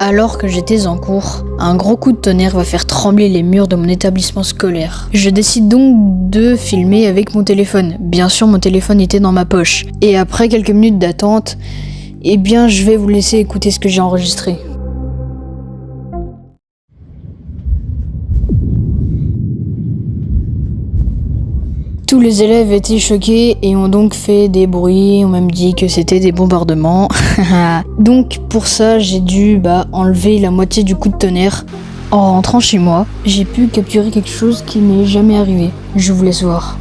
Alors que j'étais en cours, un gros coup de tonnerre va faire trembler les murs de mon établissement scolaire. Je décide donc de filmer avec mon téléphone. Bien sûr, mon téléphone était dans ma poche. Et après quelques minutes d'attente, eh bien, je vais vous laisser écouter ce que j'ai enregistré. Tous les élèves étaient choqués et ont donc fait des bruits, ont même dit que c'était des bombardements. Donc pour ça, j'ai dû enlever la moitié du coup de tonnerre. En rentrant chez moi, j'ai pu capturer quelque chose qui m'est jamais arrivé. Je vous laisse voir.